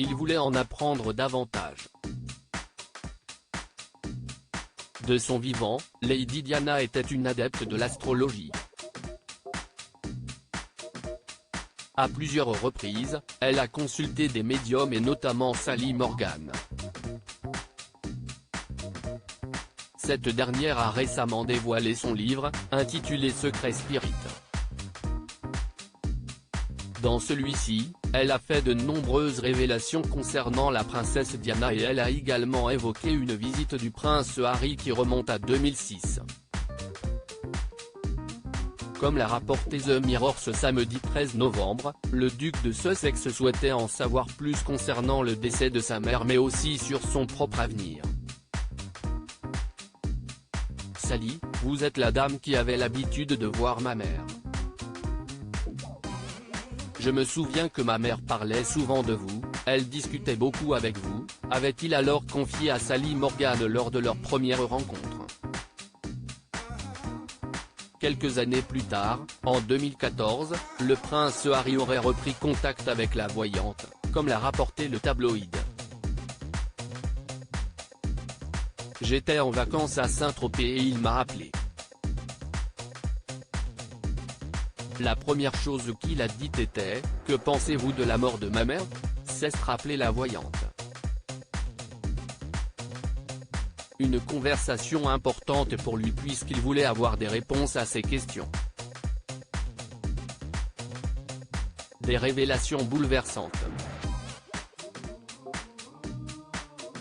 s'il voulait en apprendre davantage. De son vivant, Lady Diana était une adepte de l'astrologie. À plusieurs reprises, elle a consulté des médiums et notamment Sally Morgan. Cette dernière a récemment dévoilé son livre, intitulé Secret Spirit. Dans celui-ci, elle a fait de nombreuses révélations concernant la princesse Diana et elle a également évoqué une visite du prince Harry qui remonte à 2006. Comme l'a rapporté The Mirror ce samedi 13 novembre, le duc de Sussex souhaitait en savoir plus concernant le décès de sa mère mais aussi sur son propre avenir. Sally, vous êtes la dame qui avait l'habitude de voir ma mère. Je me souviens que ma mère parlait souvent de vous, elle discutait beaucoup avec vous, avait-il alors confié à Sally Morgan lors de leur première rencontre. Quelques années plus tard, en 2014, le prince Harry aurait repris contact avec la voyante, comme l'a rapporté le tabloïd. J'étais en vacances à Saint-Tropez et il m'a appelé. La première chose qu'il a dite était « Que pensez-vous de la mort de ma mère ?» s'est rappelé la voyante. Une conversation importante pour lui puisqu'il voulait avoir des réponses à ses questions. Des révélations bouleversantes.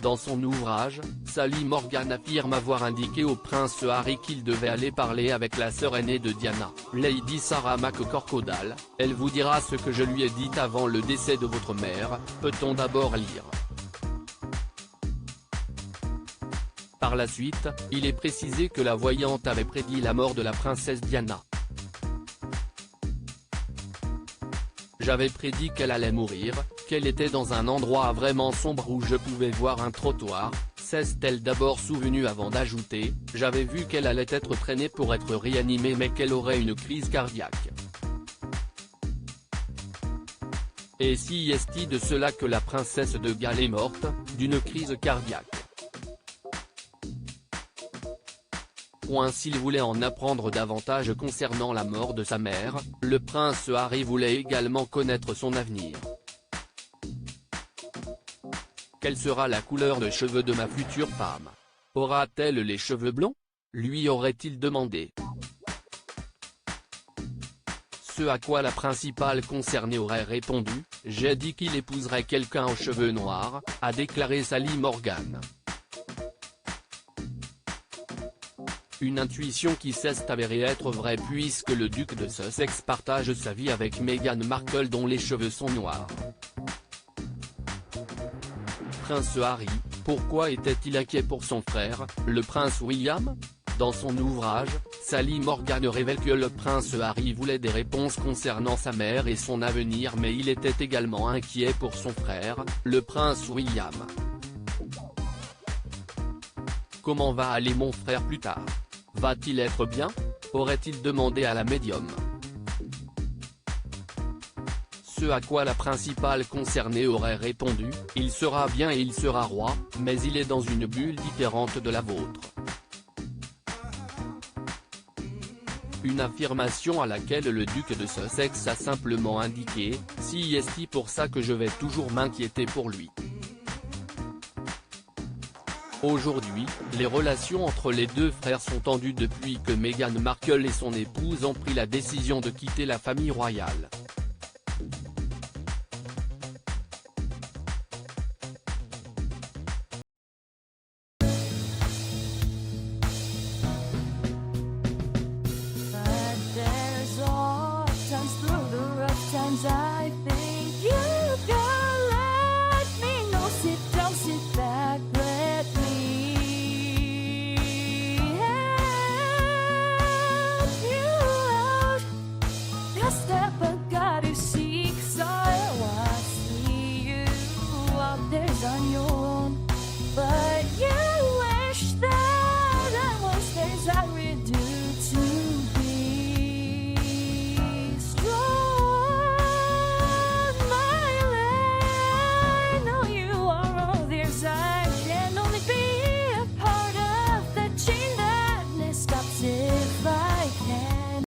Dans son ouvrage, Sally Morgan affirme avoir indiqué au prince Harry qu'il devait aller parler avec la sœur aînée de Diana, Lady Sarah McCorquodale, elle vous dira ce que je lui ai dit avant le décès de votre mère, peut-on d'abord lire. Par la suite, il est précisé que la voyante avait prédit la mort de la princesse Diana. J'avais prédit qu'elle allait mourir, qu'elle était dans un endroit vraiment sombre où je pouvais voir un trottoir, s'est-elle d'abord souvenue avant d'ajouter, j'avais vu qu'elle allait être traînée pour être réanimée mais qu'elle aurait une crise cardiaque. Et si est-il de cela que la princesse de Galles est morte, d'une crise cardiaque. S'il voulait en apprendre davantage concernant la mort de sa mère, le prince Harry voulait également connaître son avenir. Quelle sera la couleur de cheveux de ma future femme? Aura-t-elle les cheveux blonds? Lui aurait-il demandé. Ce à quoi la principale concernée aurait répondu, j'ai dit qu'il épouserait quelqu'un aux cheveux noirs, a déclaré Sally Morgan. Une intuition qui s'est avérée être vraie puisque le duc de Sussex partage sa vie avec Meghan Markle dont les cheveux sont noirs. Prince Harry, pourquoi était-il inquiet pour son frère, le prince William? Dans son ouvrage, Sally Morgan révèle que le prince Harry voulait des réponses concernant sa mère et son avenir mais il était également inquiet pour son frère, le prince William. Comment va aller mon frère plus tard? Va-t-il être bien? Aurait-il demandé à la médium. Ce à quoi la principale concernée aurait répondu, il sera bien et il sera roi, mais il est dans une bulle différente de la vôtre. Une affirmation à laquelle le duc de Sussex a simplement indiqué, si est-il pour ça que je vais toujours m'inquiéter pour lui. Aujourd'hui, les relations entre les deux frères sont tendues depuis que Meghan Markle et son épouse ont pris la décision de quitter la famille royale.